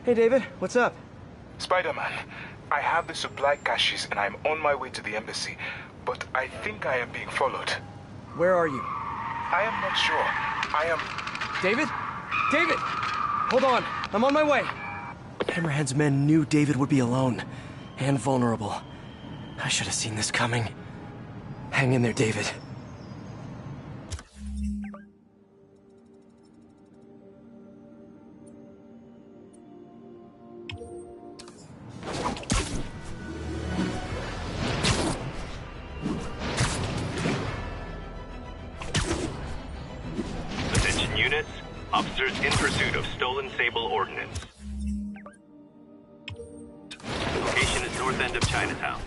Hey, David. What's up? Spiderman, I have the supply caches and I'm on my way to the embassy, but I think I am being followed. Where are you? I am not sure. I am... David? David! Hold on. I'm on my way. Hammerhead's men knew David would be alone and vulnerable. I should have seen this coming. Hang in there, David. Attention units. Officers in pursuit of stolen Sable ordnance. Location is north end of Chinatown.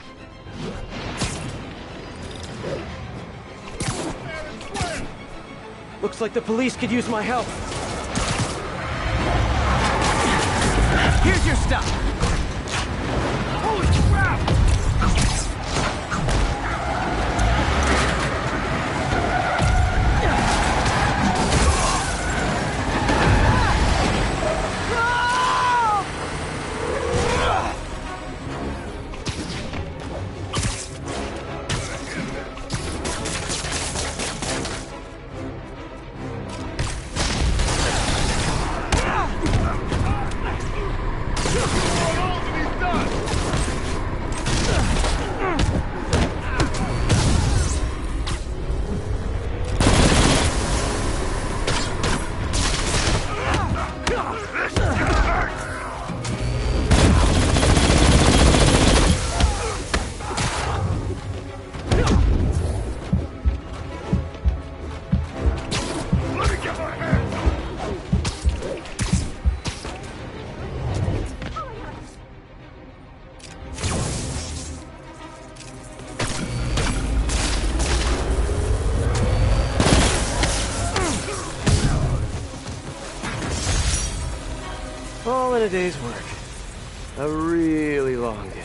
Looks like the police could use my help. Here's your stuff. Holy crap! All in a day's work. A really long day.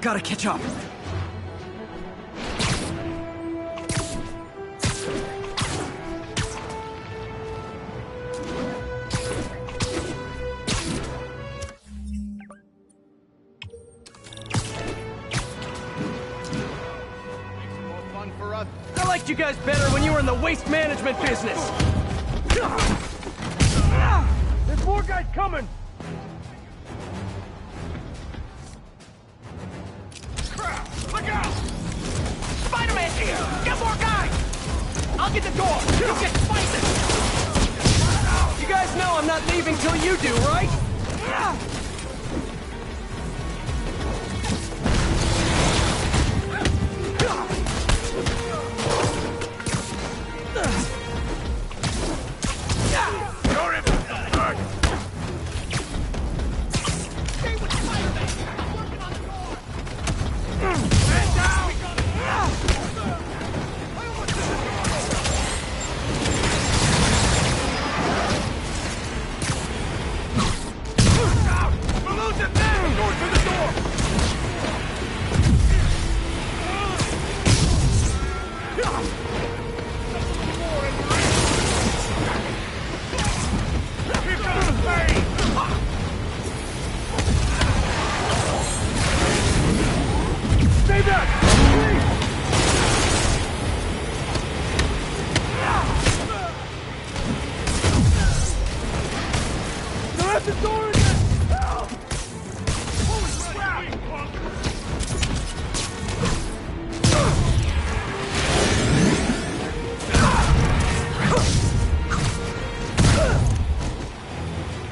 Gotta catch up. I liked you guys better when you were in the waste management business! There's more guys coming! Crap! Look out! Spider-Man's here! Get more guys! I'll get the door! You get Spider! You guys know I'm not leaving till you do, right?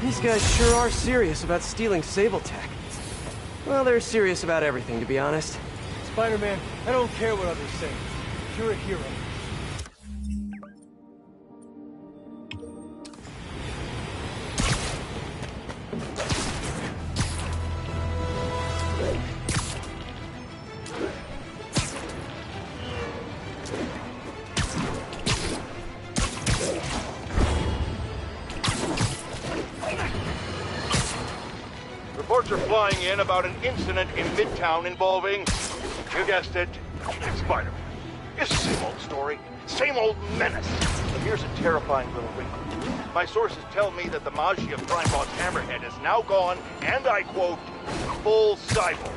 These guys sure are serious about stealing Sable tech. Well, they're serious about everything, to be honest. Spider-Man, I don't care what others say. You're a hero. reports are flying in about an incident in Midtown involving, you guessed it, Spiderman. It's the same old story, same old menace. But here's a terrifying little wrinkle. My sources tell me that the Maggia crime boss Hammerhead is now gone, and I quote, full cyborg.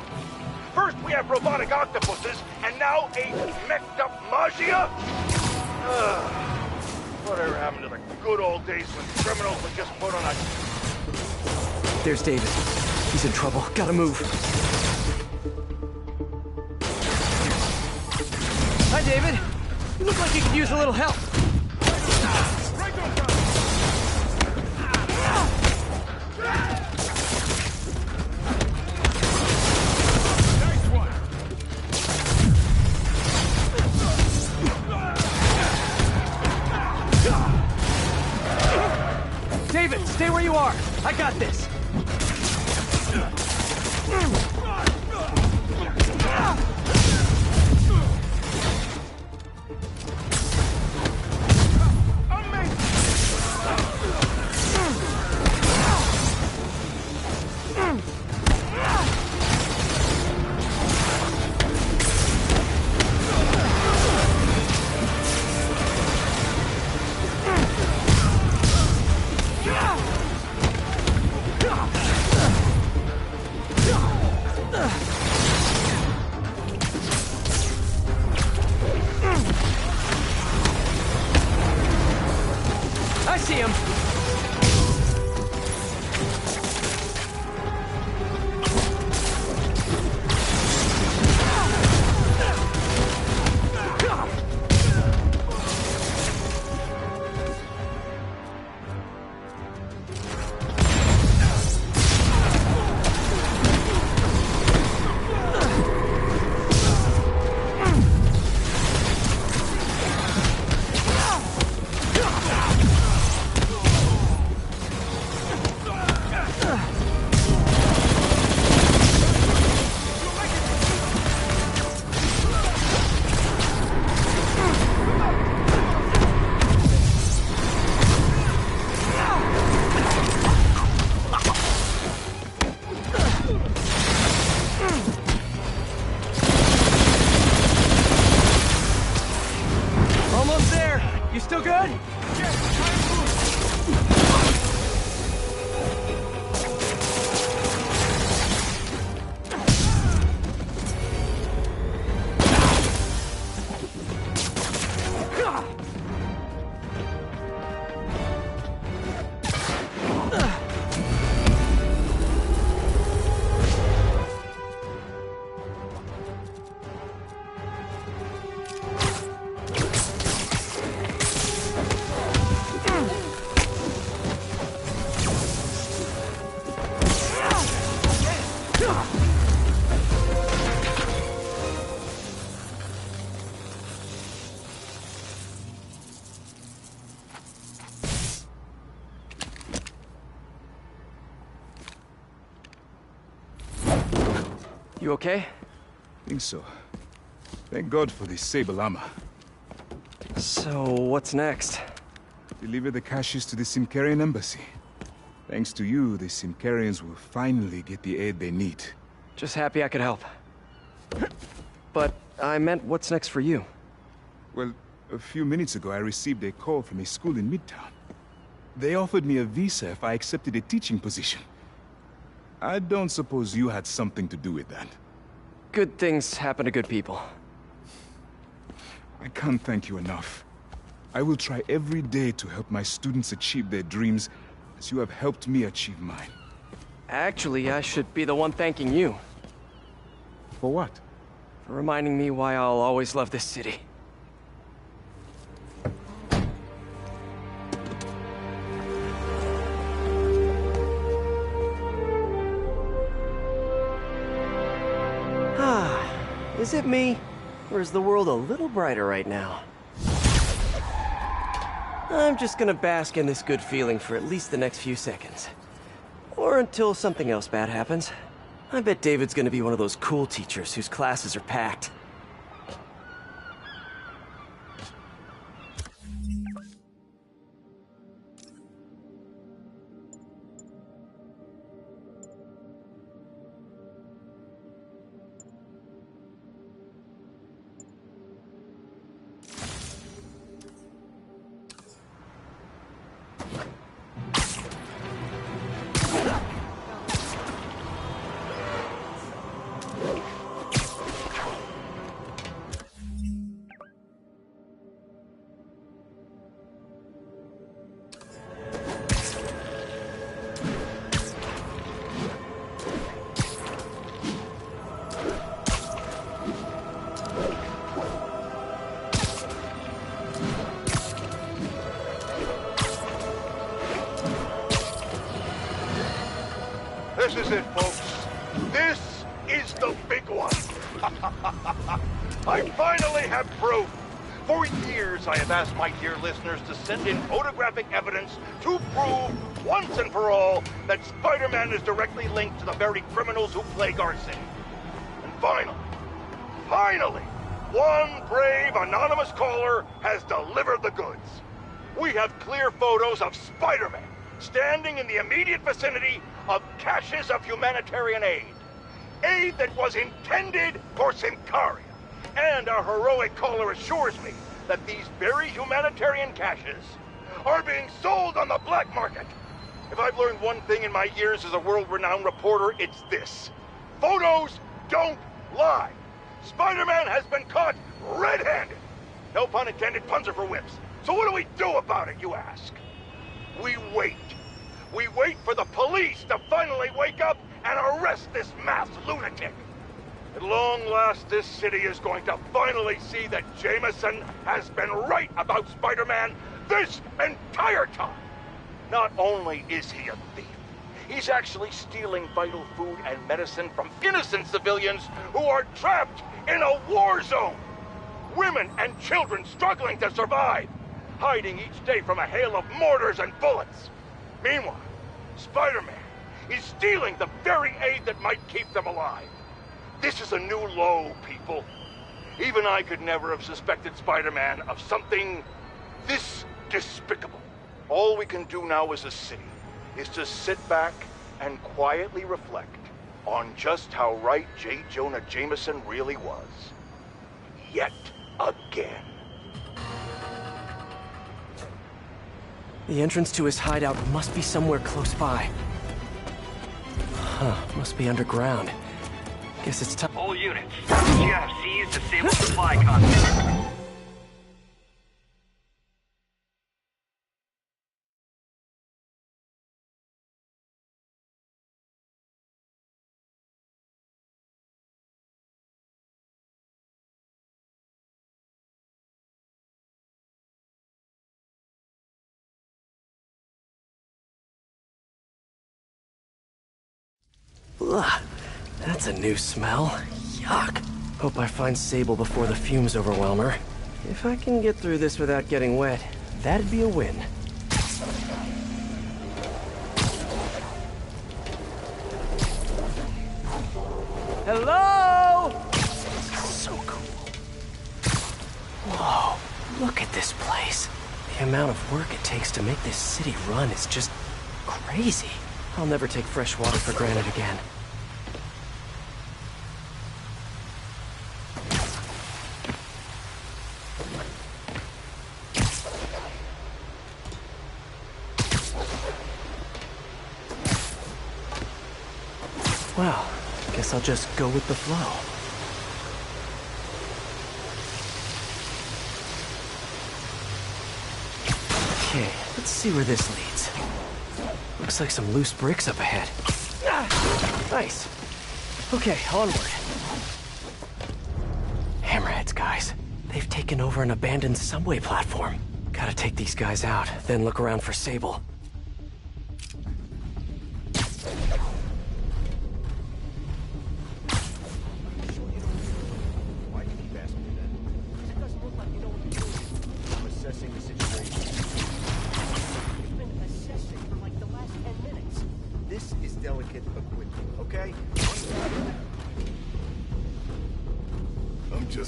First we have robotic octopuses, and now a mech'd up Maggia? Whatever happened to the good old days when criminals would just put on a... There's David. He's in trouble. Gotta move. Hi, David. You look like you could use a little help. David, stay where you are. I got this. I see him. Almost there. You still good? You okay? Think so. Thank God for this sable armor. So, what's next? Deliver the caches to the Simkarian embassy. Thanks to you, the Simkarians will finally get the aid they need. Just happy I could help. But I meant, what's next for you? Well, a few minutes ago I received a call from a school in Midtown. They offered me a visa if I accepted a teaching position. I don't suppose you had something to do with that. Good things happen to good people. I can't thank you enough. I will try every day to help my students achieve their dreams, as you have helped me achieve mine. Actually, I should be the one thanking you. For what? For reminding me why I'll always love this city. Is it me? Or is the world a little brighter right now? I'm just gonna bask in this good feeling for at least the next few seconds. Or until something else bad happens. I bet David's gonna be one of those cool teachers whose classes are packed. is it, folks. This is the big one. I finally have proof. For years, I have asked my dear listeners to send in photographic evidence to prove, once and for all, that Spider-Man is directly linked to the very criminals who plague our city. And finally, one brave anonymous caller has delivered the goods. We have clear photos of Spider-Man standing in the immediate vicinity of caches of humanitarian aid. Aid that was intended for Symkaria. And our heroic caller assures me that these very humanitarian caches are being sold on the black market. If I've learned one thing in my years as a world-renowned reporter, it's this. Photos don't lie. Spider-Man has been caught red-handed. No pun intended, puns are for whips. So what do we do about it, you ask? We wait. We wait for the police to finally wake up and arrest this mass lunatic. At long last, this city is going to finally see that Jameson has been right about Spider-Man this entire time. Not only is he a thief, he's actually stealing vital food and medicine from innocent civilians who are trapped in a war zone. Women and children struggling to survive, hiding each day from a hail of mortars and bullets. Meanwhile, Spider-Man is stealing the very aid that might keep them alive. This is a new low, people. Even I could never have suspected Spider-Man of something this despicable. All we can do now as a city is to sit back and quietly reflect on just how right J. Jonah Jameson really was. Yet again. The entrance to his hideout must be somewhere close by. Huh, must be underground. Guess it's time. All units, you have seized disabled supply content. Ugh, that's a new smell. Yuck. Hope I find Sable before the fumes overwhelm her. If I can get through this without getting wet, that'd be a win. Hello? So cool. Whoa, look at this place. The amount of work it takes to make this city run is just crazy. I'll never take fresh water for granted again. Well, guess I'll just go with the flow. Okay, let's see where this leads. Looks like some loose bricks up ahead. Ah, nice. Okay, onward. Hammerheads, guys. They've taken over an abandoned subway platform. Gotta take these guys out, then look around for Sable.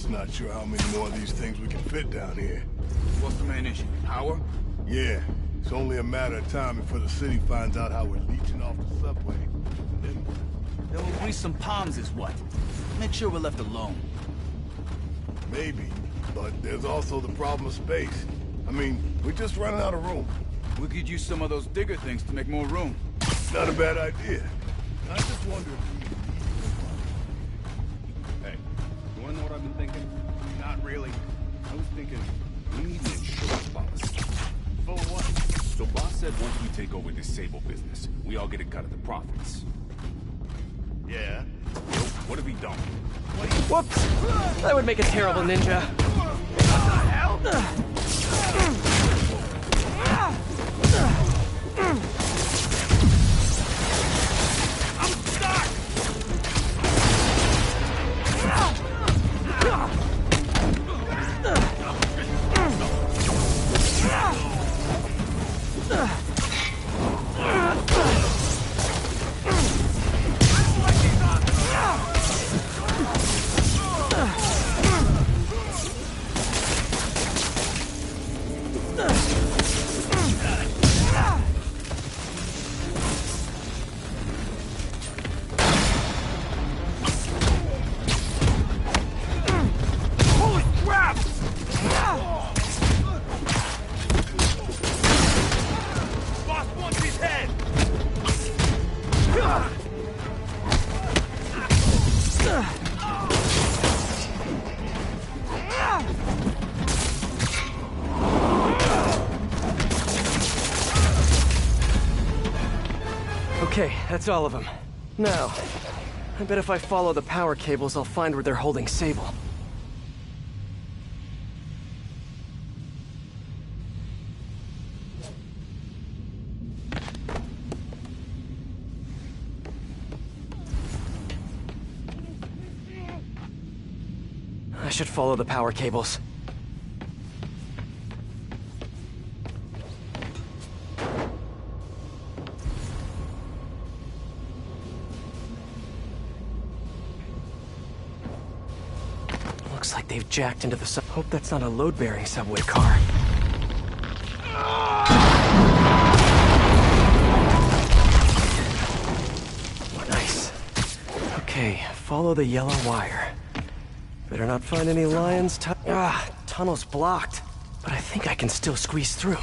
Not sure how many more of these things we can fit down here. What's the main issue? Power? Yeah, it's only a matter of time before the city finds out how we're leeching off the subway. Then we'll grease some palms is what? Make sure we're left alone. maybe, but there's also the problem of space. I mean, we're just running out of room. We could use some of those digger things to make more room. Not a bad idea. I just wonder if Hey, you wanna know what I've been thinking? Not really. I was thinking, we need an insurance policy. For what? So boss said once we take over this Sable business, we all get a cut of the profits. Yeah. So what have we done? Whoops! That would make a terrible ninja. What the hell? I'm Okay, that's all of them. Now, I bet if I follow the power cables, I'll find where they're holding Sable. I should follow the power cables. Looks like they've jacked into the sub. Hope that's not a load-bearing subway car. Nice. Okay, follow the yellow wire. Better not find any lions. Tunnel's blocked. But I think I can still squeeze through.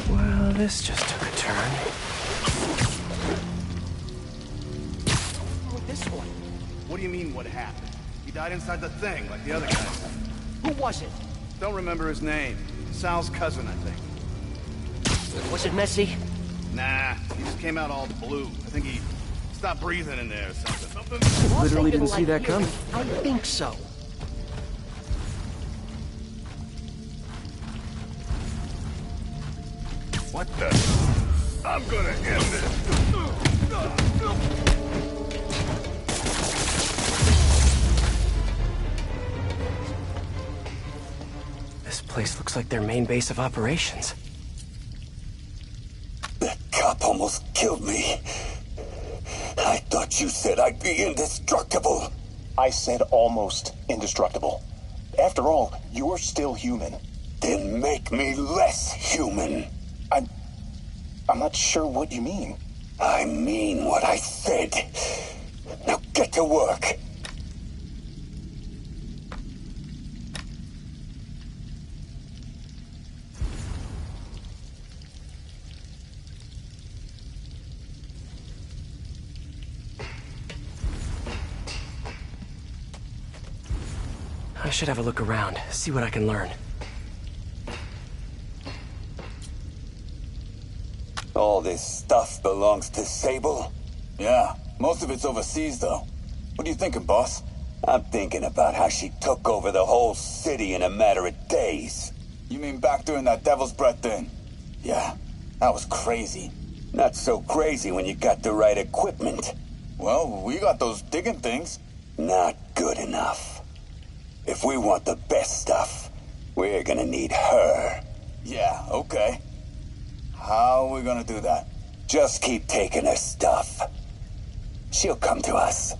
Well, this just took a turn. Oh, this one. What do you mean, what happened? He died inside the thing, like the other guys. Who was it? Don't remember his name. Sal's cousin, I think. Was it messy? Nah, he just came out all blue. I think he stopped breathing in there or something. Literally didn't see that coming. I think so. What the? I'm gonna end this. This place looks like their main base of operations. That cop almost killed me. I thought you said I'd be indestructible. I said almost indestructible. After all, you're still human. Then make me less human. I'm not sure what you mean. I mean what I said. Now get to work. I should have a look around, see what I can learn. All this stuff belongs to Sable? Yeah, most of it's overseas, though. What are you thinking, boss? I'm thinking about how she took over the whole city in a matter of days. You mean back during that Devil's Breath thing? Yeah, that was crazy. Not so crazy when you got the right equipment. Well, we got those digging things. Not good enough. If we want the best stuff, we're gonna need her. Yeah, okay. How are we gonna do that? Just keep taking her stuff. She'll come to us.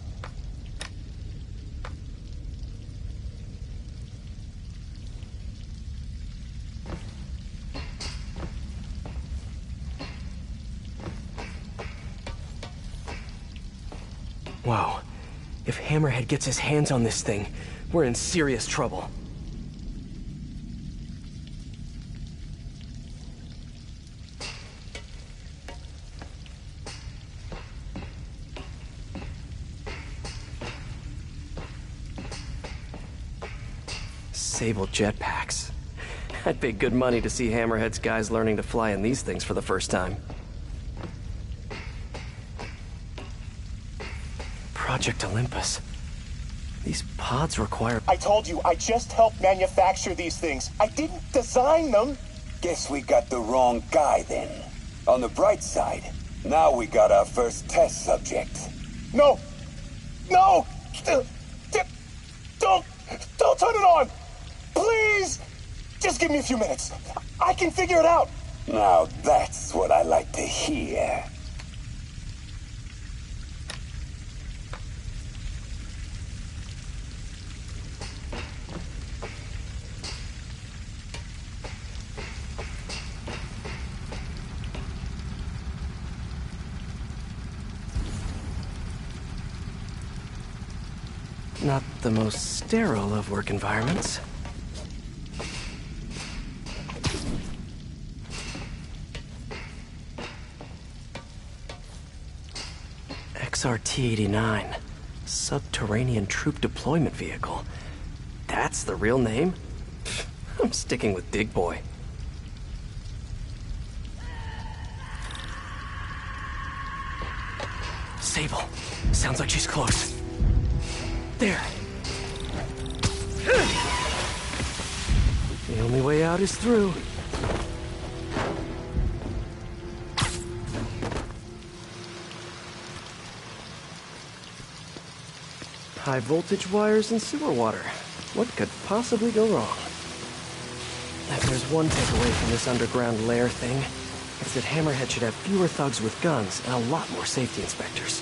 Wow. If Hammerhead gets his hands on this thing, we're in serious trouble. Sable jetpacks. I'd pay good money to see Hammerhead's guys learning to fly in these things for the first time. Project Olympus. These pods require... I told you, I just helped manufacture these things. I didn't design them. Guess we got the wrong guy then. On the bright side, now we got our first test subject. No! No! Don't turn it on! Please! Just give me a few minutes. I can figure it out. Now that's what I like to hear. Not the most sterile of work environments. XRT-89. Subterranean Troop Deployment Vehicle. That's the real name? I'm sticking with Dig Boy. Sable. Sounds like she's close. There. The only way out is through. High voltage wires and sewer water. What could possibly go wrong? If there's one takeaway from this underground lair thing, it's that Hammerhead should have fewer thugs with guns and a lot more safety inspectors.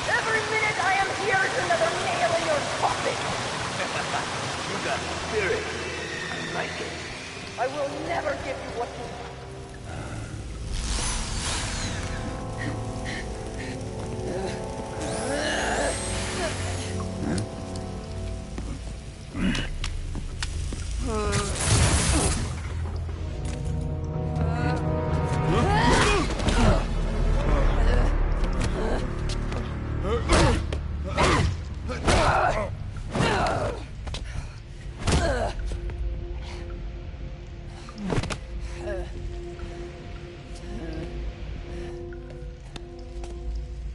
Every minute I am here is another nail in your coffin. You got spirit. I like it. I will never give you what you want.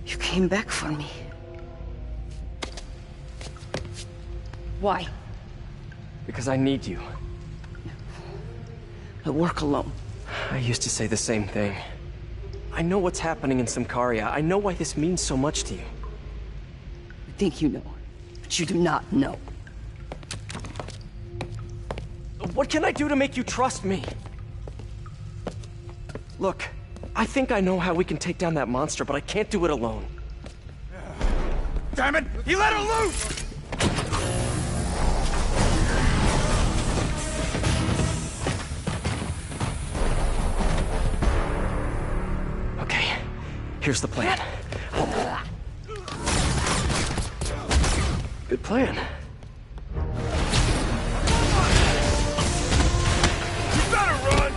You came back for me. Why? Because I need you. I work alone. I used to say the same thing. I know what's happening in Symkaria. I know why this means so much to you. You think you know, but you do not know. What can I do to make you trust me? Look, I think I know how we can take down that monster, but I can't do it alone. Damn it! He let her loose! Okay, here's the plan. Good plan. You better run!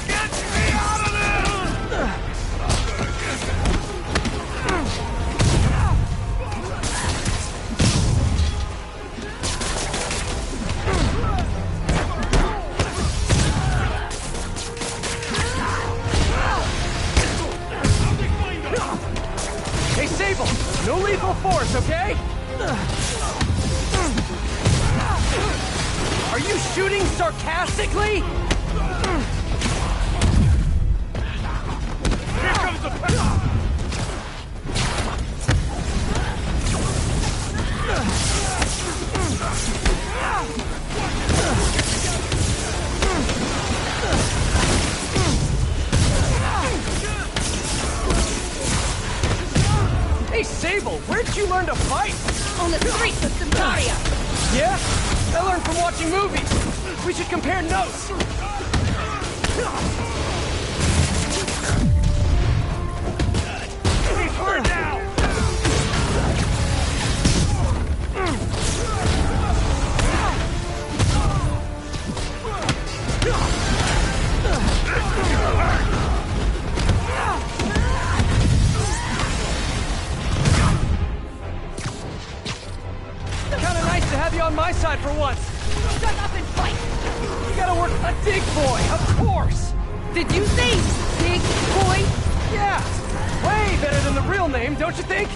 Get me out of there! Hey, Sable! No lethal force, okay? Are you shooting sarcastically? Here comes the pest! Hey, Sable, where'd you learn to fight? On the streets of Symkaria. Yeah? I learned from watching movies. We should compare notes. He's hurt now! Kinda nice to have you on my side for once. Shut up and fight. You gotta work a dig boy, of course. Did you say big boy? Yeah, way better than the real name, don't you think?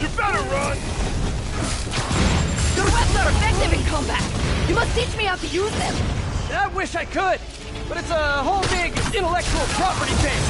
You better run! Your weapons are effective in combat. You must teach me how to use them. I wish I could, but it's a whole big intellectual property thing.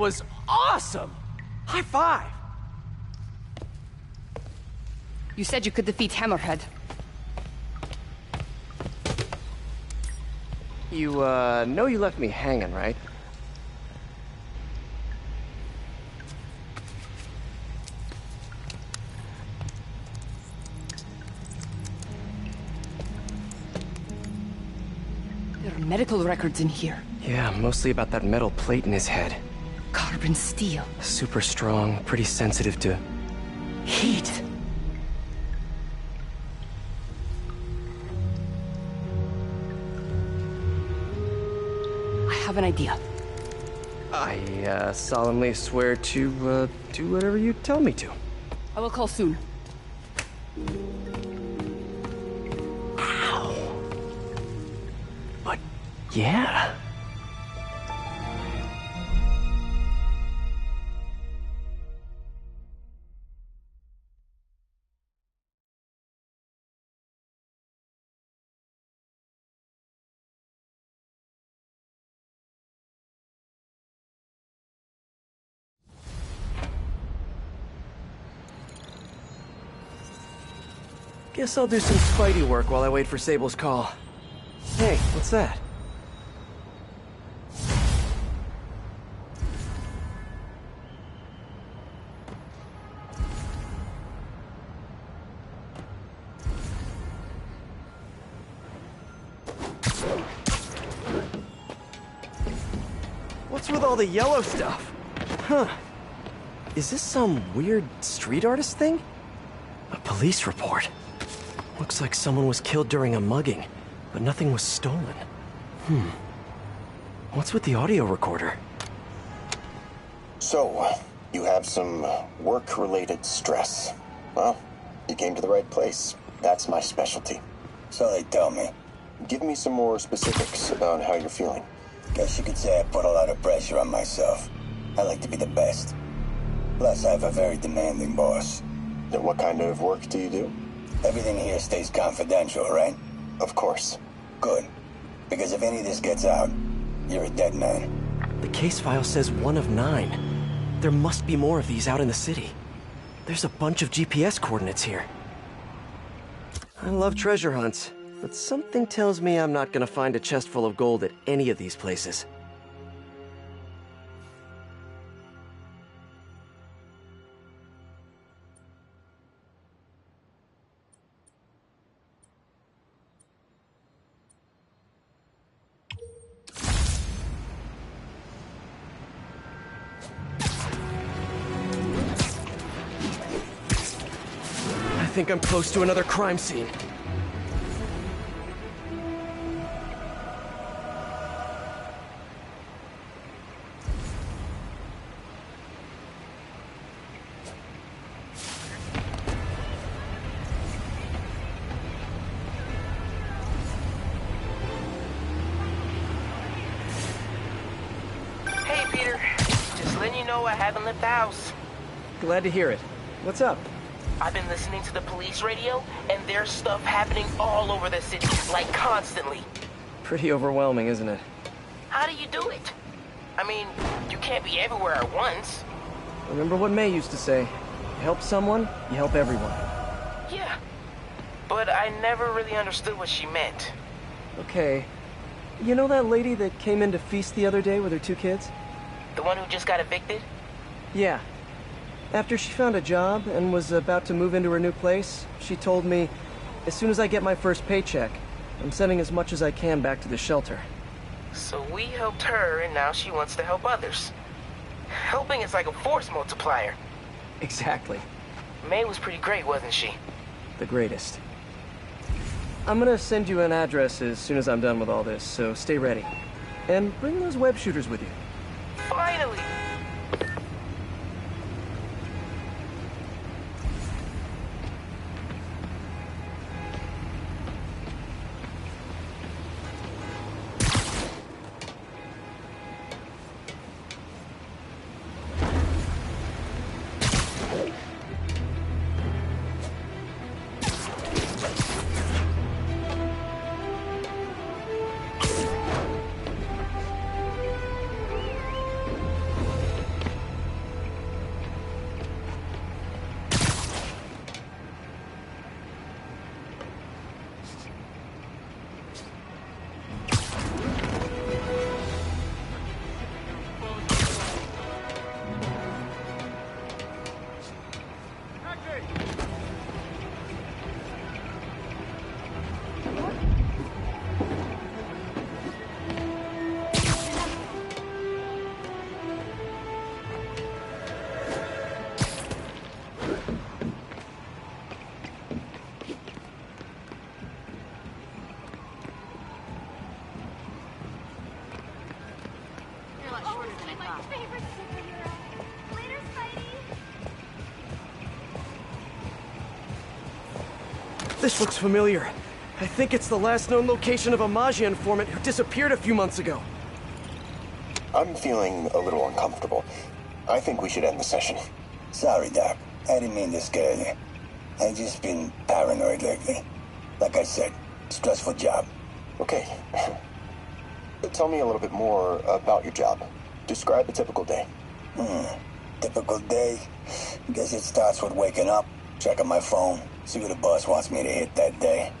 was awesome! High five! You said you could defeat Hammerhead. You, know you left me hanging, right? There are medical records in here. Yeah, mostly about that metal plate in his head. Carbon steel. Super strong, pretty sensitive to... heat. I have an idea. I, solemnly swear to, do whatever you tell me to. I will call soon. Ow. But, yeah. Guess I'll do some Spidey work while I wait for Sable's call. Hey, what's that? What's with all the yellow stuff? Huh. Is this some weird street artist thing? A police report. Looks like someone was killed during a mugging, but nothing was stolen. What's with the audio recorder? So, you have some work-related stress. Well, you came to the right place. That's my specialty. So they tell me. Give me some more specifics about how you're feeling. Guess you could say I put a lot of pressure on myself. I like to be the best. Plus, I have a very demanding boss. And what kind of work do you do? Everything here stays confidential, right? Of course. Good. Because if any of this gets out, you're a dead man. The case file says 1 of 9. There must be more of these out in the city. There's a bunch of GPS coordinates here. I love treasure hunts, but something tells me I'm not gonna find a chest full of gold at any of these places. I think I'm close to another crime scene. Hey, Peter. Just letting you know I haven't left the house. Glad to hear it. What's up? I've been listening to the police radio, and there's stuff happening all over the city, like constantly. Pretty overwhelming, isn't it? How do you do it? I mean, you can't be everywhere at once. Remember what May used to say, you help someone, you help everyone. Yeah, but I never really understood what she meant. Okay, you know that lady that came in to feast the other day with her 2 kids? The one who just got evicted? Yeah. After she found a job and was about to move into her new place, she told me, as soon as I get my first paycheck, I'm sending as much as I can back to the shelter. So we helped her, and now she wants to help others. Helping is like a force multiplier. Exactly. May was pretty great, wasn't she? The greatest. I'm gonna send you an address as soon as I'm done with all this, so stay ready. And bring those web shooters with you. Finally! my favorite superhero. Later, Spidey. This looks familiar. I think it's the last known location of a Maggia informant who disappeared a few months ago. I'm feeling a little uncomfortable. I think we should end the session. Sorry, Doc. I didn't mean to scare you. I've just been paranoid lately. Like I said, stressful job. Okay. Tell me a little bit more about your job. Describe a typical day. Typical day? Guess it starts with waking up, checking my phone, see what the boss wants me to hit that day.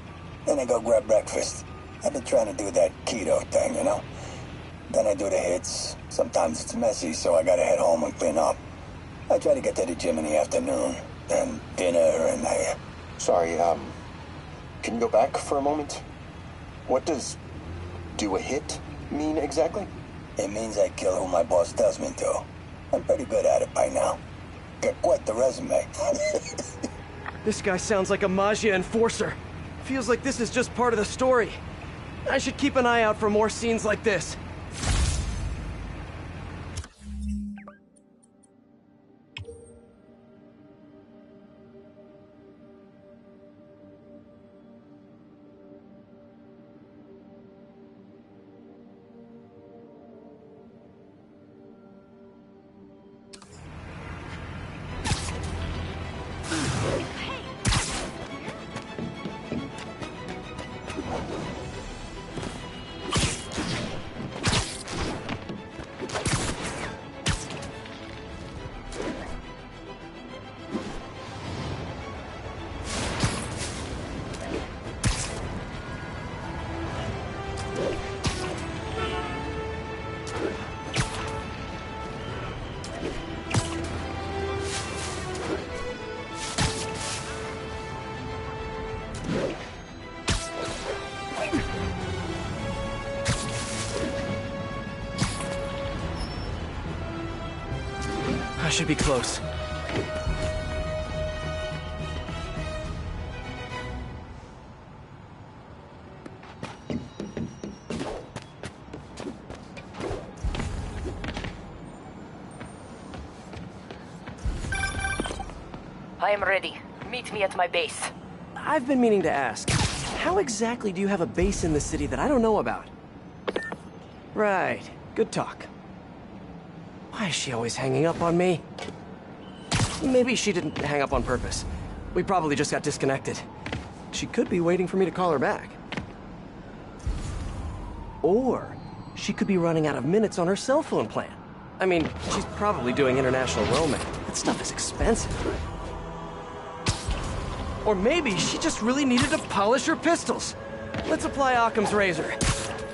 Then I go grab breakfast. I've been trying to do that keto thing, you know? Then I do the hits. Sometimes it's messy, so I gotta head home and clean up. I try to get to the gym in the afternoon, then dinner, and I... Sorry, can you go back for a moment? What does do a hit mean exactly? It means I kill who my boss tells me to. I'm pretty good at it by now. Got quite the resume. This guy sounds like a Maggia enforcer. Feels like this is just part of the story. I should keep an eye out for more scenes like this. I should be close. I am ready. Meet me at my base. I've been meaning to ask, how exactly do you have a base in the city that I don't know about? Right. Good talk. Why is she always hanging up on me? Maybe she didn't hang up on purpose. We probably just got disconnected. She could be waiting for me to call her back. Or she could be running out of minutes on her cell phone plan. I mean, she's probably doing international roaming. That stuff is expensive. Or maybe she just really needed to polish her pistols. Let's apply Occam's razor.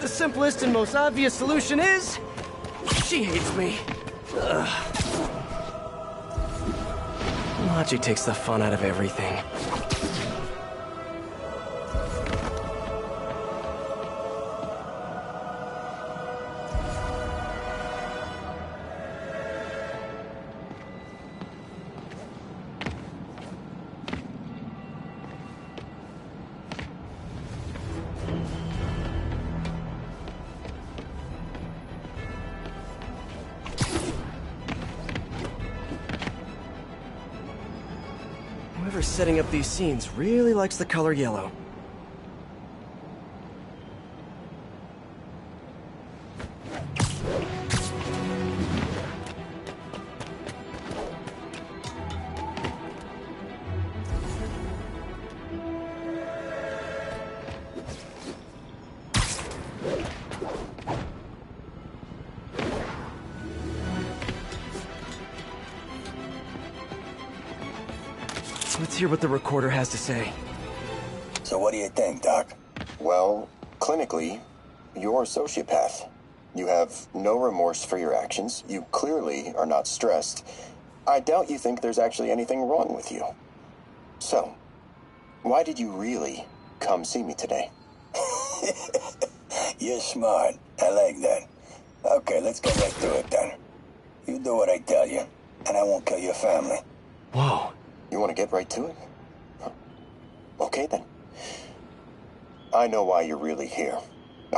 The simplest and most obvious solution is... she hates me. Machi takes the fun out of everything. Whoever's setting up these scenes really likes the color yellow. Let's hear what the recorder has to say. So what do you think, Doc? Well, clinically, you're a sociopath. You have no remorse for your actions. You clearly are not stressed. I doubt you think there's actually anything wrong with you. So, why did you really come see me today? You're smart. I like that. Okay, let's get right to it then. You do what I tell you, and I won't kill your family. Whoa. You want to get right to it? Okay, then. I know why you're really here.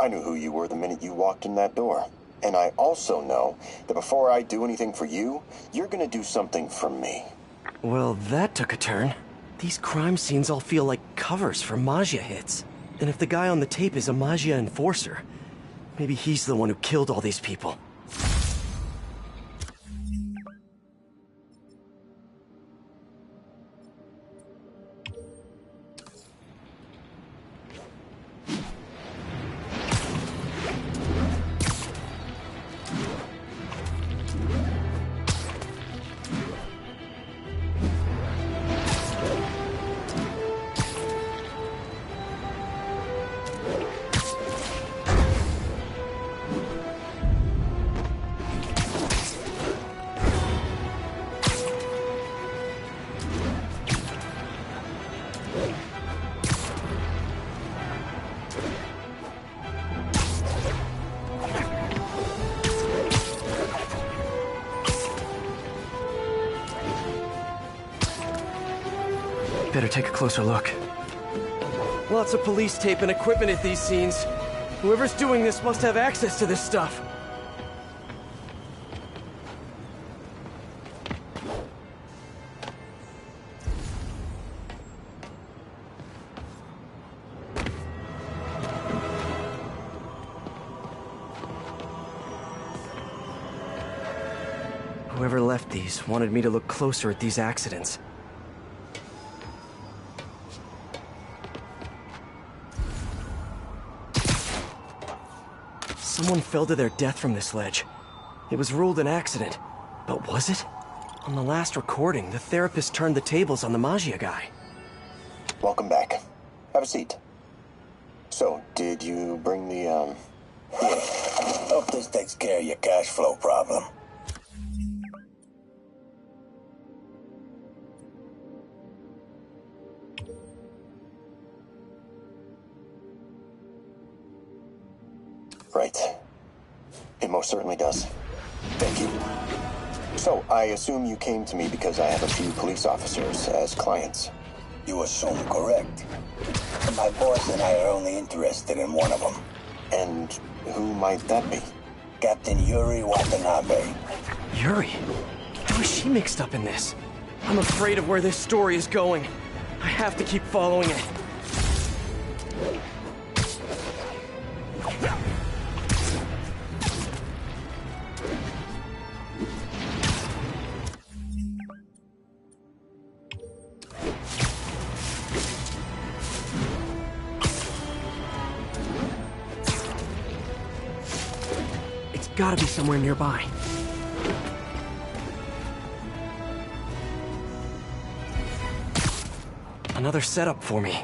I knew who you were the minute you walked in that door. And I also know that before I do anything for you, you're gonna do something for me. Well, that took a turn. These crime scenes all feel like covers for Maggia hits. And if the guy on the tape is a Maggia enforcer, maybe he's the one who killed all these people. Better take a closer look. Lots of police tape and equipment at these scenes. Whoever's doing this must have access to this stuff. Whoever left these wanted me to look closer at these accidents. Someone fell to their death from this ledge. It was ruled an accident, but was it? On the last recording, the therapist turned the tables on the Maggia guy. Welcome back. Have a seat. So, did you bring the, Yeah. Hope this takes care of your cash flow problem. Right. It most certainly does. Thank you. So, I assume you came to me because I have a few police officers as clients. You assume correct. My boss and I are only interested in one of them. And who might that be? Captain Yuri Watanabe. Yuri? How is she mixed up in this? I'm afraid of where this story is going. I have to keep following it. Gotta be somewhere nearby. Another setup for me.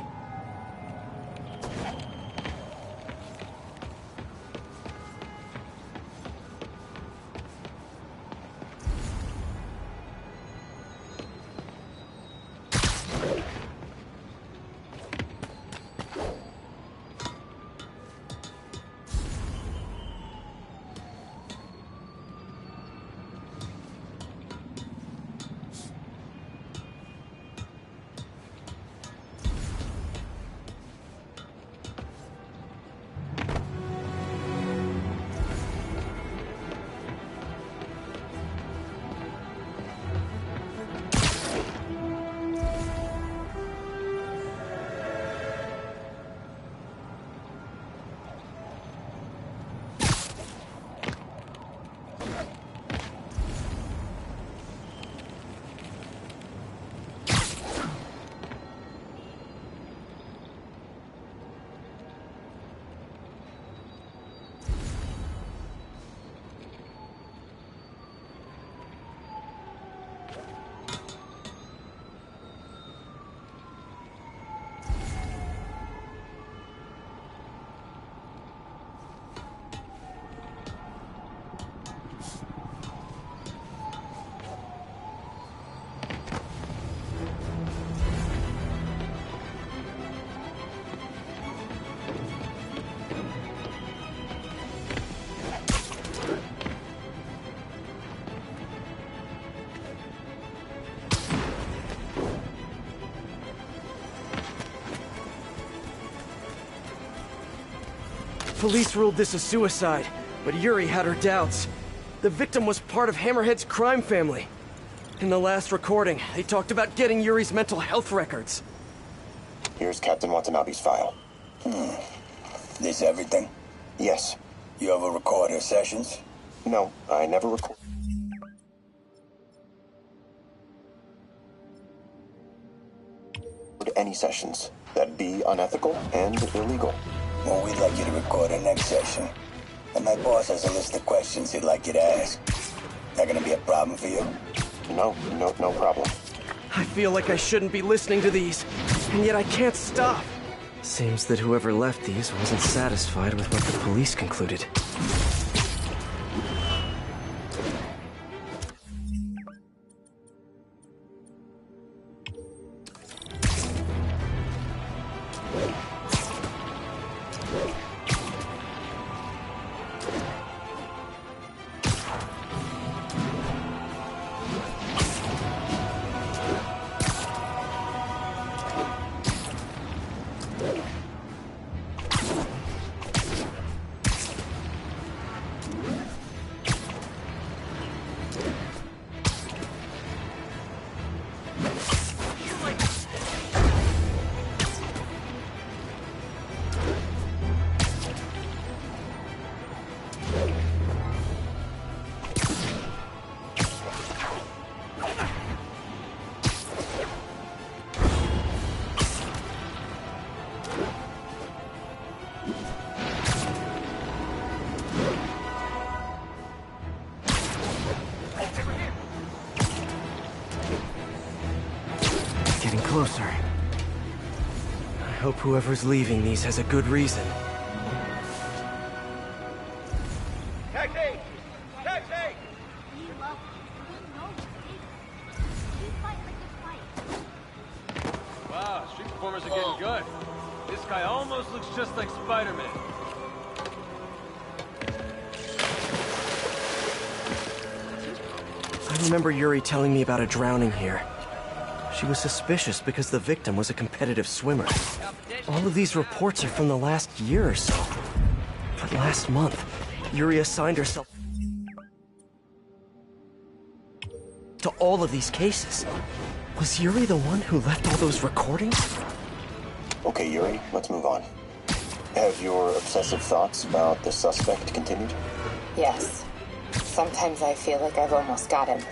Police ruled this a suicide, But Yuri had her doubts. The victim was part of Hammerhead's crime family. In the last recording, they talked about getting Yuri's mental health records. Here's Captain Watanabe's file. This everything? Yes. You ever record her sessions? No, I never record any sessions. That'd be unethical and illegal. Well, we'd like you to record her next session. And my boss has a list of questions he'd like you to ask. That gonna be a problem for you? No problem. I feel like I shouldn't be listening to these, and yet I can't stop. Seems that whoever left these wasn't satisfied with what the police concluded. Closer. I hope whoever's leaving these has a good reason. Taxi! Taxi! Wow, street performers are getting good. This guy almost looks just like Spiderman. I remember Yuri telling me about a drowning here. She was suspicious because the victim was a competitive swimmer. All of these reports are from the last year or so. But last month, Yuri assigned herself to all of these cases. Was Yuri the one who left all those recordings? Okay, Yuri, let's move on. Have your obsessive thoughts about the suspect continued? Yes. Sometimes I feel like I've almost got him.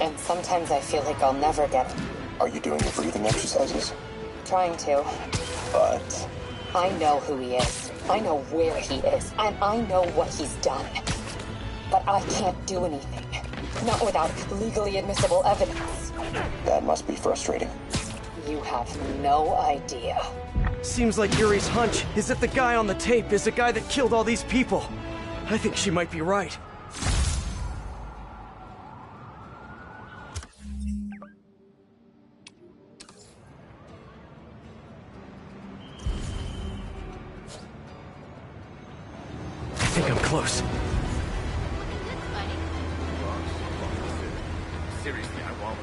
And sometimes I feel like I'll never get him. Are you doing your breathing exercises? Trying to. But... I know who he is. I know where he is. And I know what he's done. But I can't do anything. Not without legally admissible evidence. That must be frustrating. You have no idea. Seems like Yuri's hunch is that the guy on the tape is the guy that killed all these people. I think she might be right. I think I'm close. Seriously, I won't.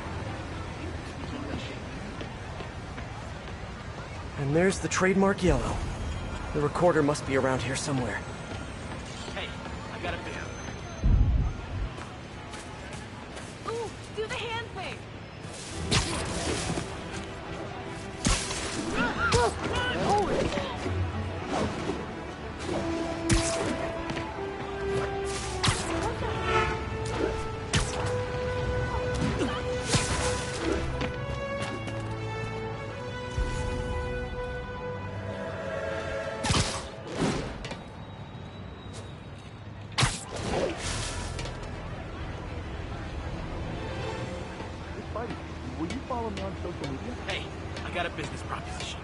And there's the trademark yellow. The recorder must be around here somewhere. Hey, I got a bit. Ooh, do the hand thing. Will you follow me on social media? Hey, I got a business proposition.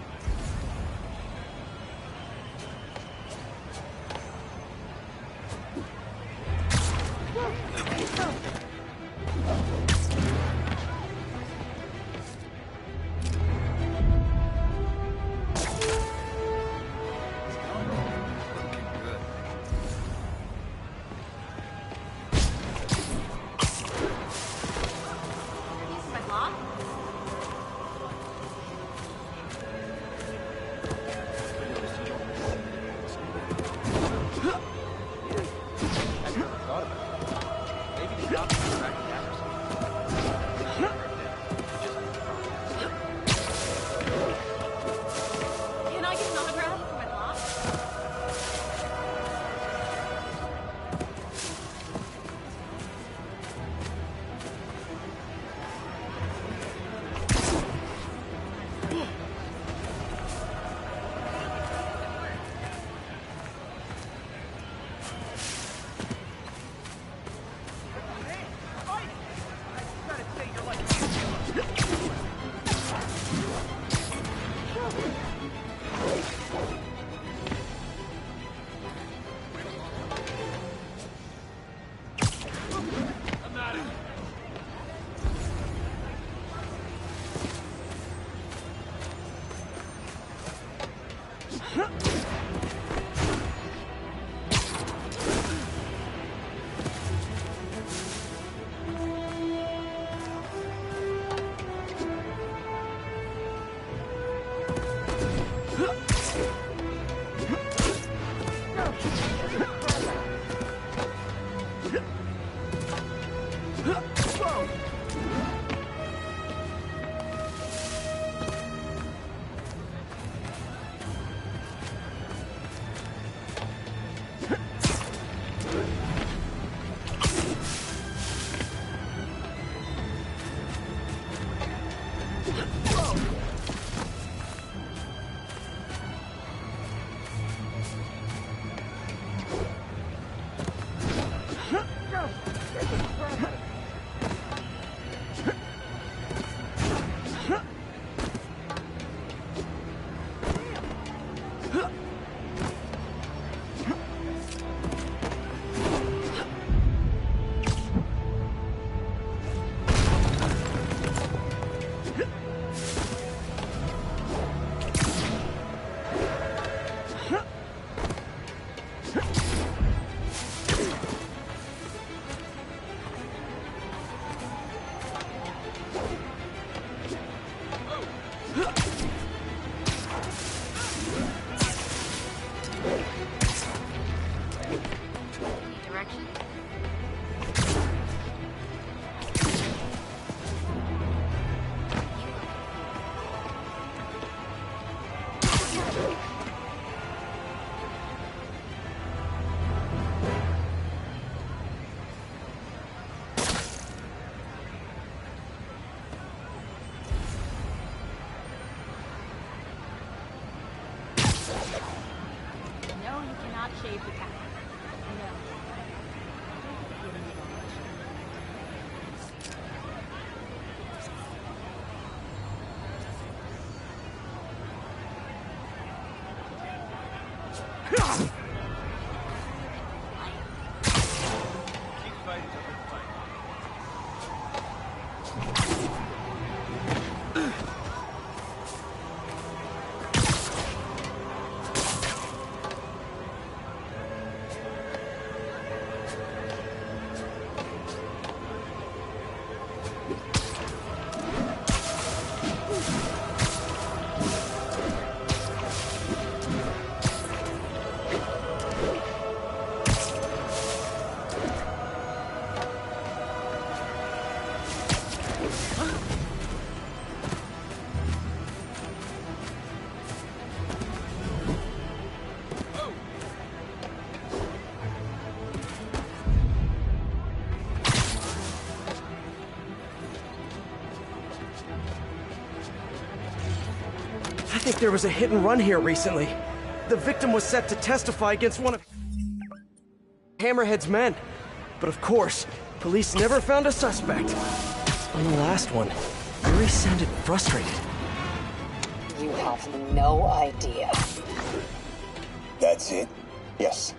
Shave the cat. No. I think there was a hit and run here recently. The victim was set to testify against one of Hammerhead's men. But of course, police never found a suspect. On the last one, Yuri sounded frustrated. You have no idea. That's it? Yes.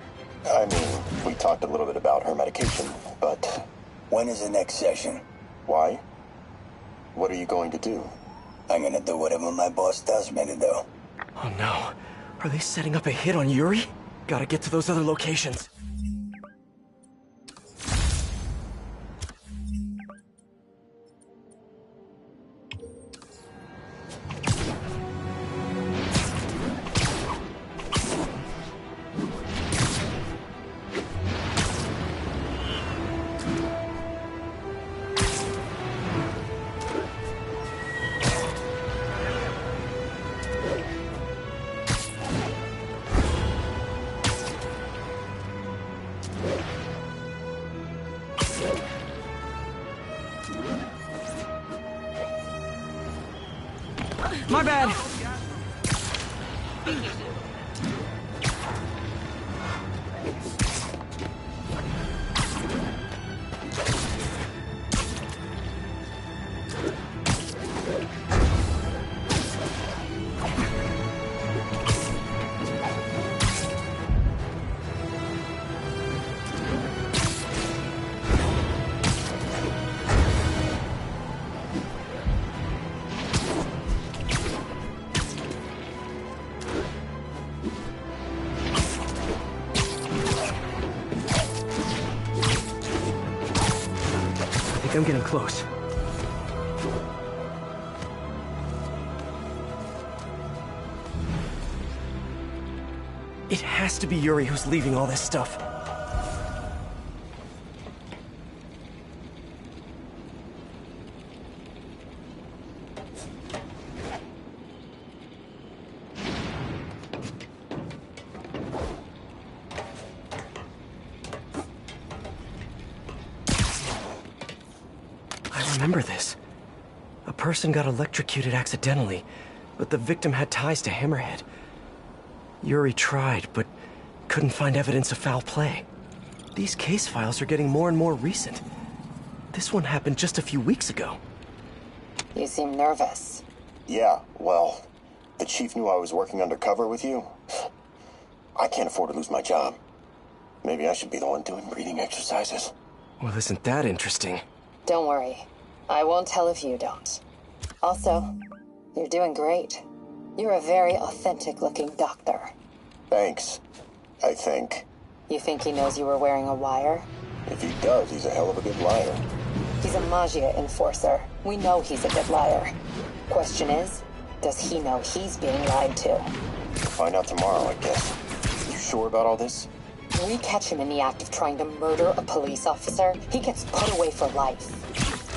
I mean, we talked a little bit about her medication, but... When is the next session? Why? What are you going to do? I'm gonna do whatever my boss tells me to do. Oh no. Are they setting up a hit on Yuri? Gotta get to those other locations. My bad. I'm getting close. It has to be Yuri who's leaving all this stuff. I remember this. A person got electrocuted accidentally, but the victim had ties to Hammerhead. Yuri tried, but couldn't find evidence of foul play. These case files are getting more and more recent. This one happened just a few weeks ago. You seem nervous. Yeah, well, the chief knew I was working undercover with you. I can't afford to lose my job. Maybe I should be the one doing breathing exercises. Well, isn't that interesting? Don't worry. I won't tell if you don't. Also, you're doing great. You're a very authentic-looking doctor. Thanks, I think. You think he knows you were wearing a wire? If he does, he's a hell of a good liar. He's a Magia enforcer. We know he's a good liar. Question is, does he know he's being lied to? We'll find out tomorrow, I guess. You sure about all this? We catch him in the act of trying to murder a police officer, he gets put away for life.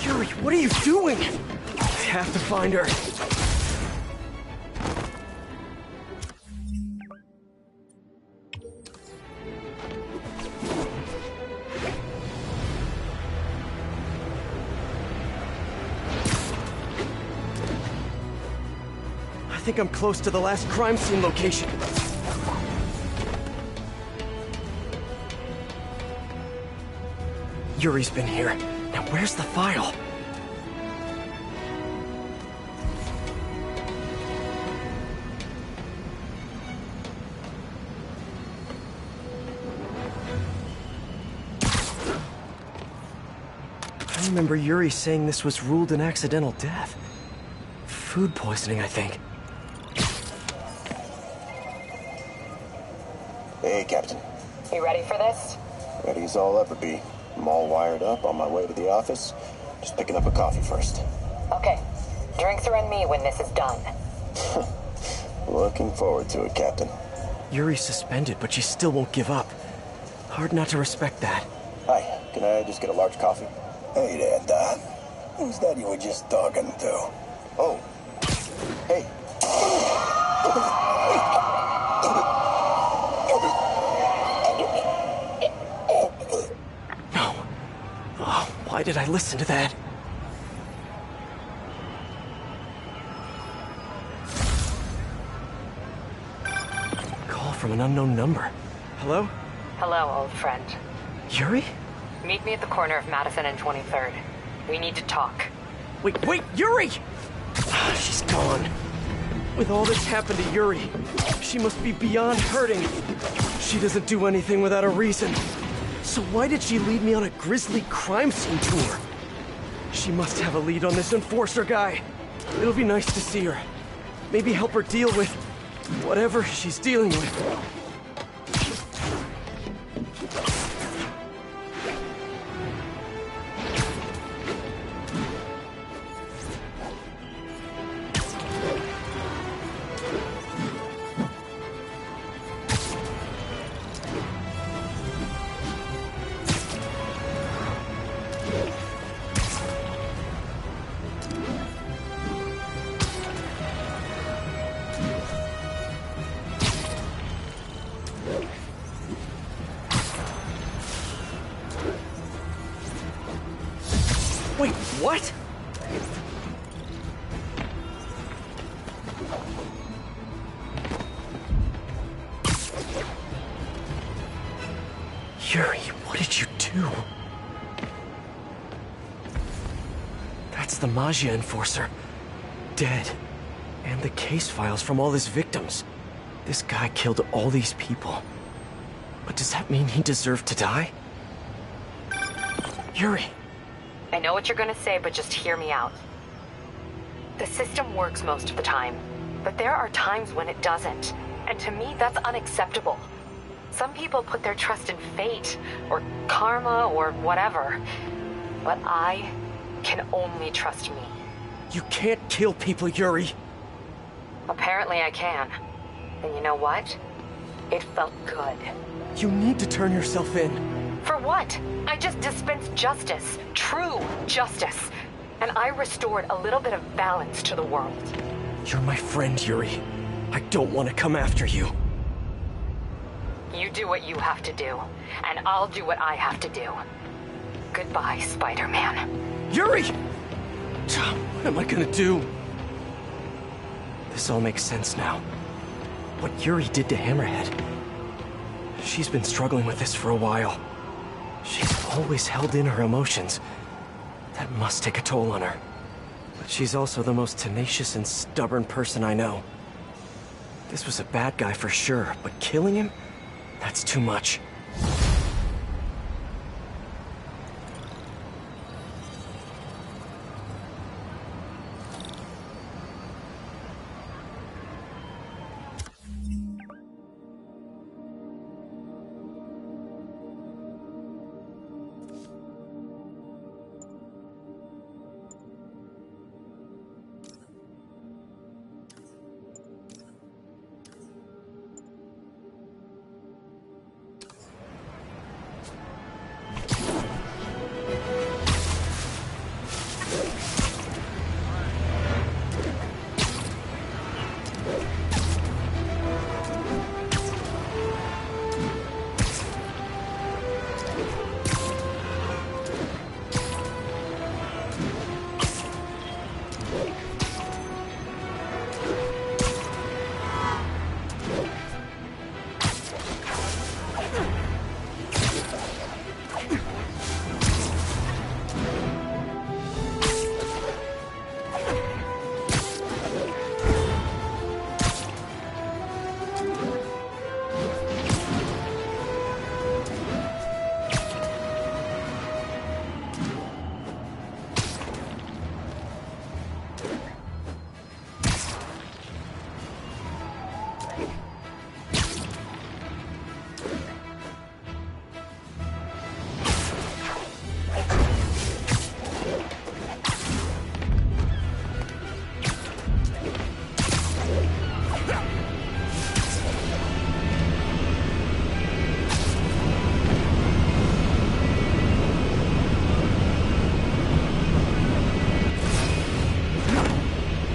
Yuri, what are you doing? I have to find her. I think I'm close to the last crime scene location. Yuri's been here. Now where's the file? I remember Yuri saying this was ruled an accidental death. Food poisoning, I think. Hey, Captain. You ready for this? Ready as I'll ever be. I'm all wired up on my way to the office. Just picking up a coffee first. Okay. Drinks are on me when this is done. Looking forward to it, Captain. Yuri's suspended, but she still won't give up. Hard not to respect that. Hi, can I just get a large coffee? Hey there, Don. Who's that you were just talking to? Oh. Hey. No. Oh, why did I listen to that? Call from an unknown number. Hello? Hello, old friend. Yuri? Meet me at the corner of Madison and 23rd. We need to talk. Wait, Yuri! She's gone. With all that's happened to Yuri, she must be beyond hurting. She doesn't do anything without a reason. So why did she lead me on a grisly crime scene tour? She must have a lead on this enforcer guy. It'll be nice to see her. Maybe help her deal with whatever she's dealing with. Wait, what? Yuri, what did you do? That's the Magia enforcer. Dead. And the case files from all his victims. This guy killed all these people. But does that mean he deserved to die? Yuri. I know what you're gonna say, but just hear me out. The system works most of the time, but there are times when it doesn't. And to me, that's unacceptable. Some people put their trust in fate, or karma, or whatever. But I can only trust me. You can't kill people, Yuri. Apparently I can. And you know what? It felt good. You need to turn yourself in. For what? I just dispensed justice. True justice. And I restored a little bit of balance to the world. You're my friend, Yuri. I don't want to come after you. You do what you have to do, and I'll do what I have to do. Goodbye, Spider-Man. Yuri! What am I gonna do? This all makes sense now. What Yuri did to Hammerhead. She's been struggling with this for a while. She's always held in her emotions. That must take a toll on her. But she's also the most tenacious and stubborn person I know. This was a bad guy for sure, but killing him? That's too much.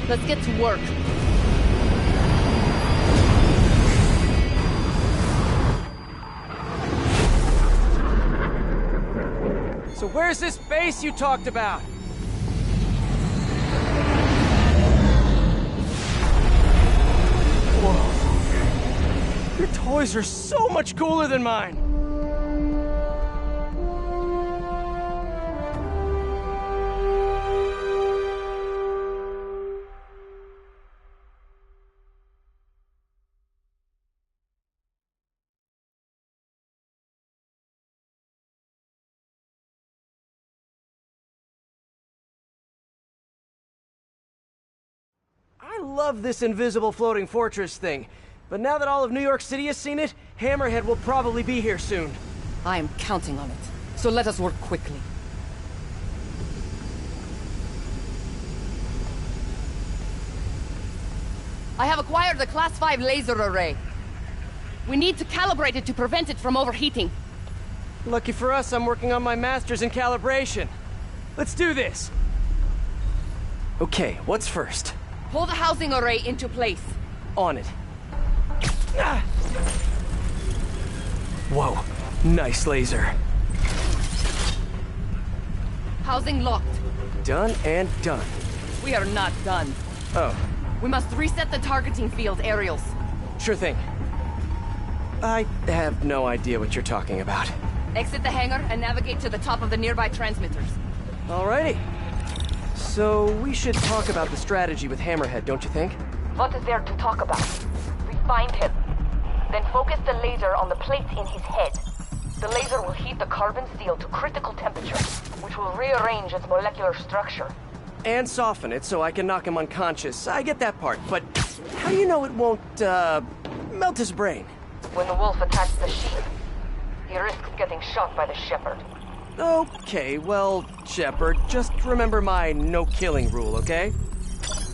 Let's get to work. So where's this base you talked about? Whoa. Your toys are so much cooler than mine. I love this invisible floating fortress thing, but now that all of New York City has seen it, Hammerhead will probably be here soon. I am counting on it, so let us work quickly. I have acquired a Class 5 laser array. We need to calibrate it to prevent it from overheating. Lucky for us, I'm working on my master's in calibration. Let's do this! Okay, what's first? Pull the housing array into place. On it. Ah! Whoa, nice laser. Housing locked. Done and done. We are not done. Oh. We must reset the targeting field aerials. Sure thing. I have no idea what you're talking about. Exit the hangar and navigate to the top of the nearby transmitters. Alrighty. So, we should talk about the strategy with Hammerhead, don't you think? What is there to talk about? We find him. Then focus the laser on the plates in his head. The laser will heat the carbon steel to critical temperature, which will rearrange its molecular structure. And soften it so I can knock him unconscious. I get that part, but how do you know it won't, melt his brain? When the wolf attacks the sheep, he risks getting shot by the shepherd. Okay, well, Shepard, just remember my no-killing rule, okay?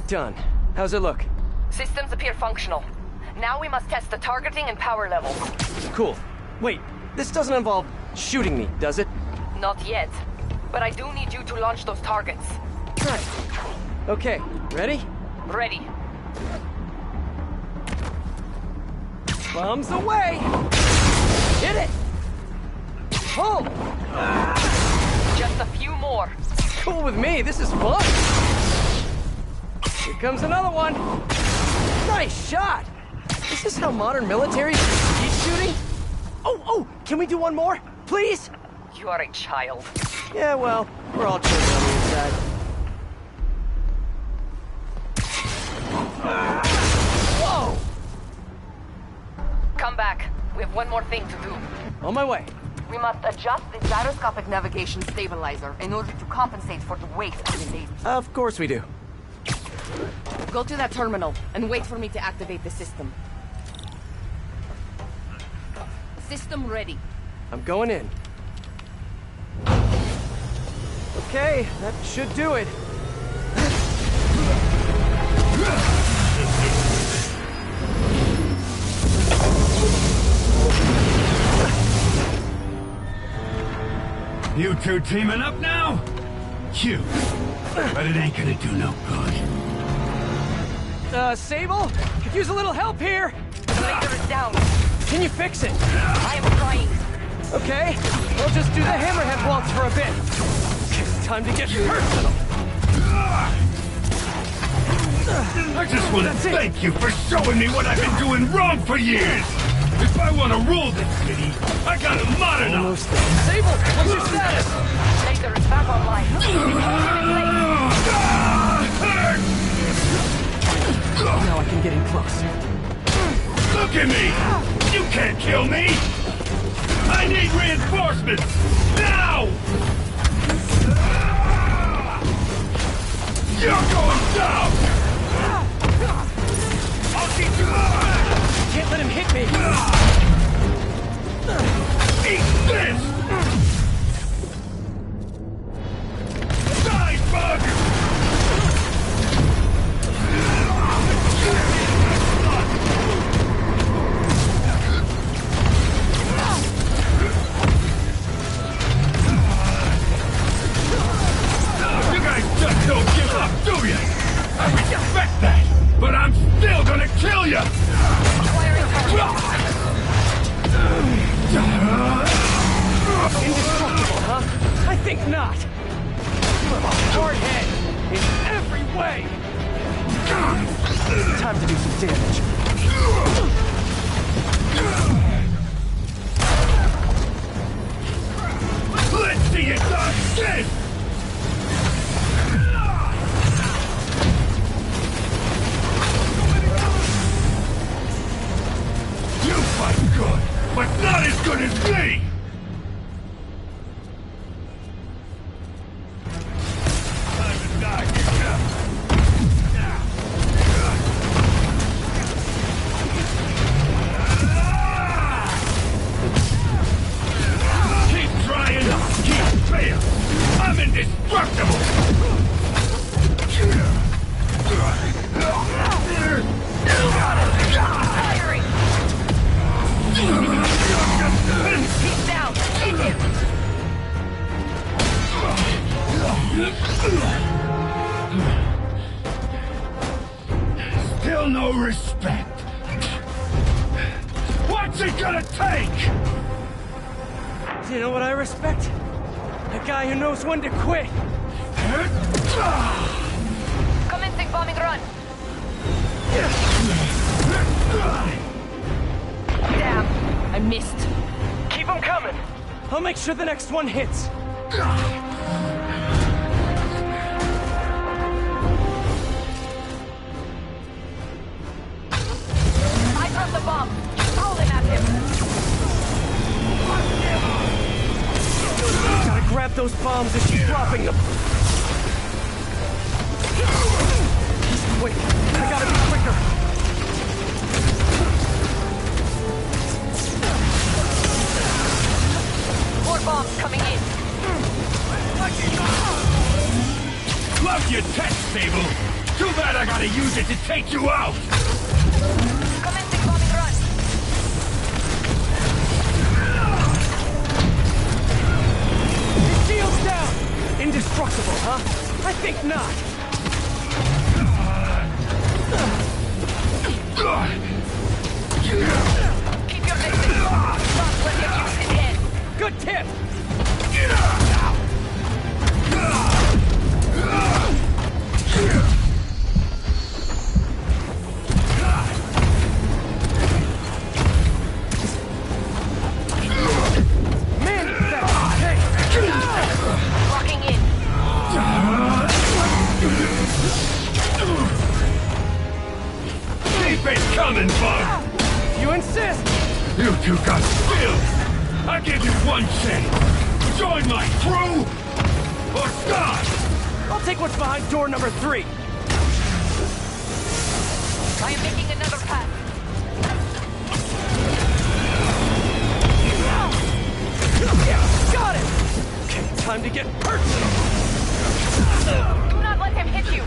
Done. How's it look? Systems appear functional. Now we must test the targeting and power levels. Cool. Wait, this doesn't involve shooting me, does it? Not yet. But I do need you to launch those targets. Right. Okay, ready? Ready. Bombs away! Hit it! Pull! Just a few more. Cool with me, this is fun! Here comes another one! Nice shot! Is this how modern militaries keep shooting? Oh, can we do one more? Please? You are a child. Yeah, well, we're all children on the inside. Whoa! Come back. We have one more thing to do. On my way. We must adjust the gyroscopic navigation stabilizer in order to compensate for the weight of the laser. Of course we do. Go to that terminal and wait for me to activate the system. System ready. I'm going in. Okay, that should do it. You two teaming up now? Cute. But it ain't gonna do no good. Sable? Could use a little help here. The laser is down. Can you fix it? I am trying. Okay, we'll just do the hammerhead waltz for a bit. It's time to get personal. I just want to thank you for showing me what I've been doing wrong for years. If I want to rule this city, I gotta modernize. Almost there. Sable, what's your status? Laser is back online. Now I can get in close. Look at me! You can't kill me! I need reinforcements! Now! You're going down! I'll teach you Can't let him hit me! Eat this! Die, bug! You guys just don't give up, do you? I respect that, but I'm still gonna kill you! Indestructible, huh? I think not. You have a hard head in every way. Time to do some damage. Let's see you done this! You fight good, but not as good as me! Time to die, keep trying, keep fail! I'm indestructible! Firing! He's down! Hit him! Still no respect. What's it gonna take? You know what I respect? A guy who knows when to quit. Commencing bombing run! Damn! I missed. Keep them coming. I'll make sure the next one hits. I dropped the bomb. Foul him at him. Gotta grab those bombs as she's dropping them. He's quick. I gotta be quicker. More bombs coming in. Love your tech, Sable. Too bad I gotta use it to take you out. Commencing bombing run. His shield's down! Indestructible, huh? I think not. Keep your distance. Don't let him use his head. Good tip! Man, hey! Locking in. Keep it coming, Bug. You insist! You two got skills. I give you one chance. Join my crew or die. I'll take what's behind door number 3. I am making another pass. Yeah, got it! Okay, time to get personal! Do not let him hit you.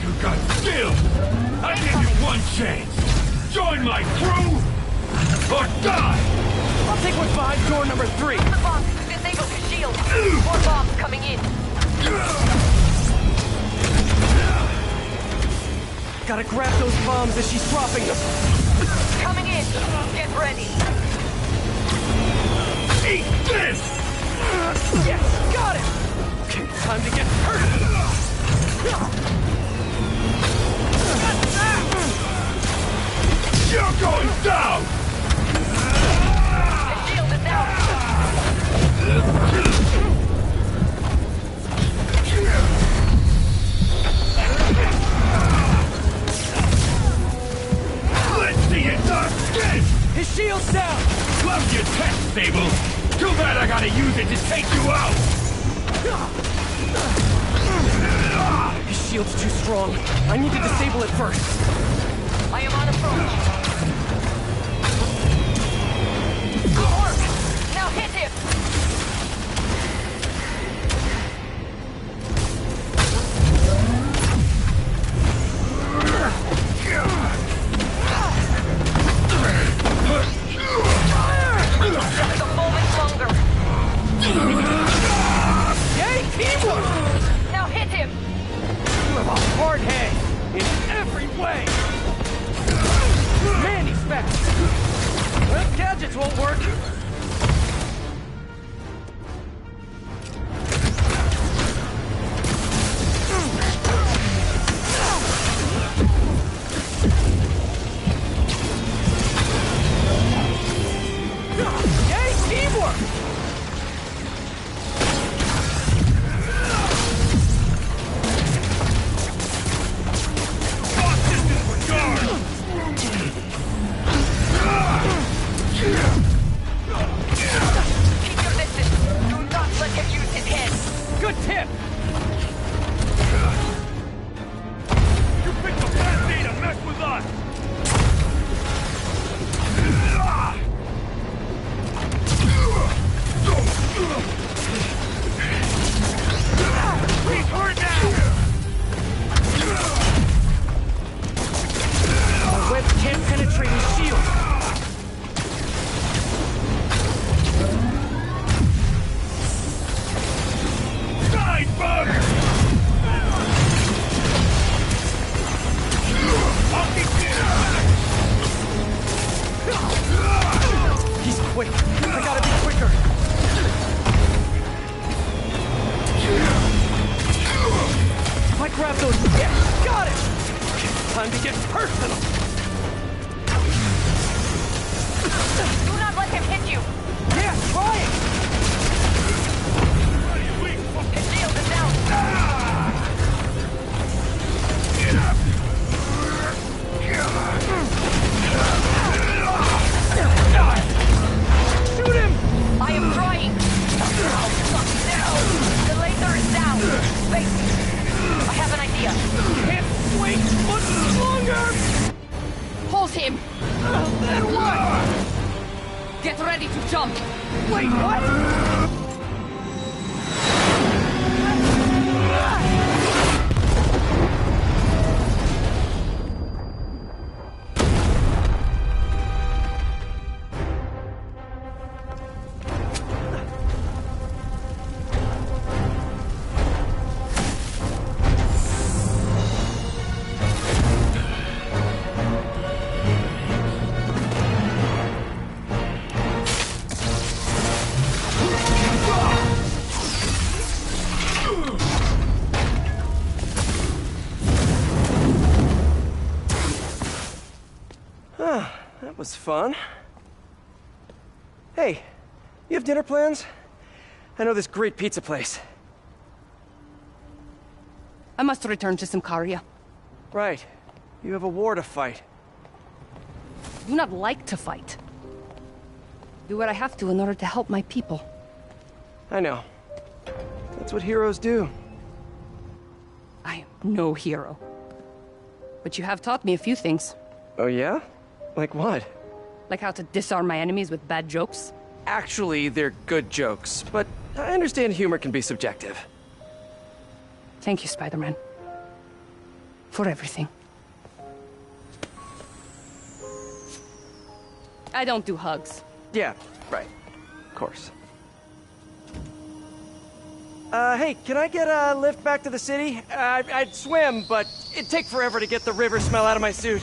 You got skills. I give you one chance. Join my crew or die. I'll take what's behind door number 3. The bombs to disable his shield. More bombs coming in. Gotta grab those bombs as she's dropping them. Coming in. Get ready. Eat this! Yes, got it! Okay, time to get hurt! You're going down! The shield is down. Let's see it done again! His shield's down! Love your tech, Sable. Too bad I gotta use it to take you out! His shield's too strong. I need to disable it first. I am on approach. Good work. Now hit him. Just a moment longer. Yay, teamwork! Now hit him. You have a hard head in every way. Man, he's fast. Well, gadgets won't work. Yay, teamwork! Keep your distance. Do not let him use his head. Good tip! You picked a bad day to mess with us! He's hurt now! My webs can't penetrate his shield. Die, Bug! I'll keep He's quick. I gotta be quicker. If I grab those... Yeah, got it! Okay, time to get personal. Do not let him hit you. Yeah, try it! His shield is down. Shoot him! I am trying. The laser is down. Wait. I have an idea. Can't Wait, much longer! Hold him! Then what? Get ready to jump! Wait, what? That was fun. Hey, you have dinner plans? I know this great pizza place. I must return to Simcaria. Right. You have a war to fight. I do not like to fight. Do what I have to in order to help my people. I know. That's what heroes do. I am no hero. But you have taught me a few things. Oh yeah? Like what? Like how to disarm my enemies with bad jokes. Actually, they're good jokes, but I understand humor can be subjective. Thank you, Spider-Man. For everything. I don't do hugs. Yeah, right. Of course. Hey, can I get a lift back to the city? I'd swim, but it'd take forever to get the river smell out of my suit.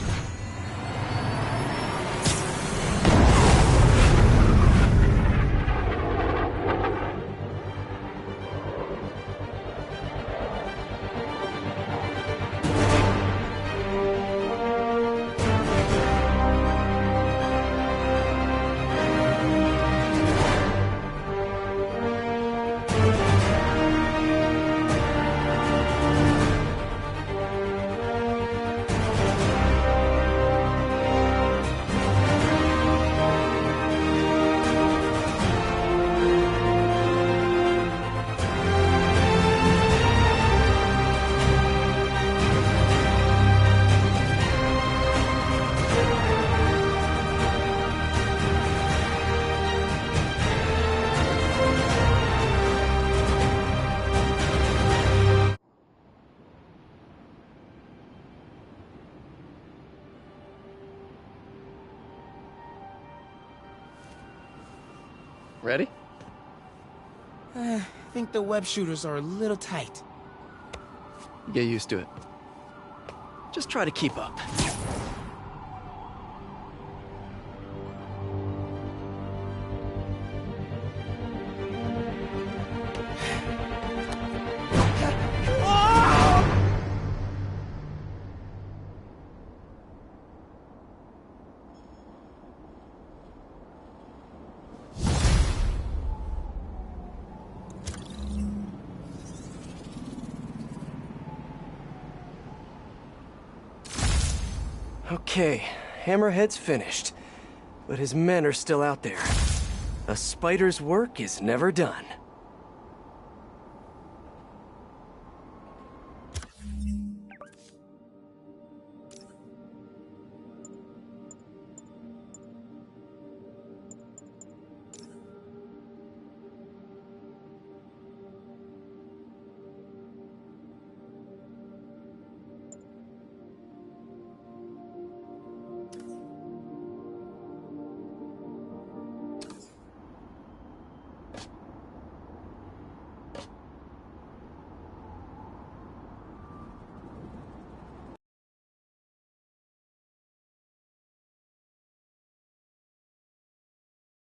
Ready? I think the web shooters are a little tight. Get used to it. Just try to keep up. Okay, Hammerhead's finished, but his men are still out there. A spider's work is never done.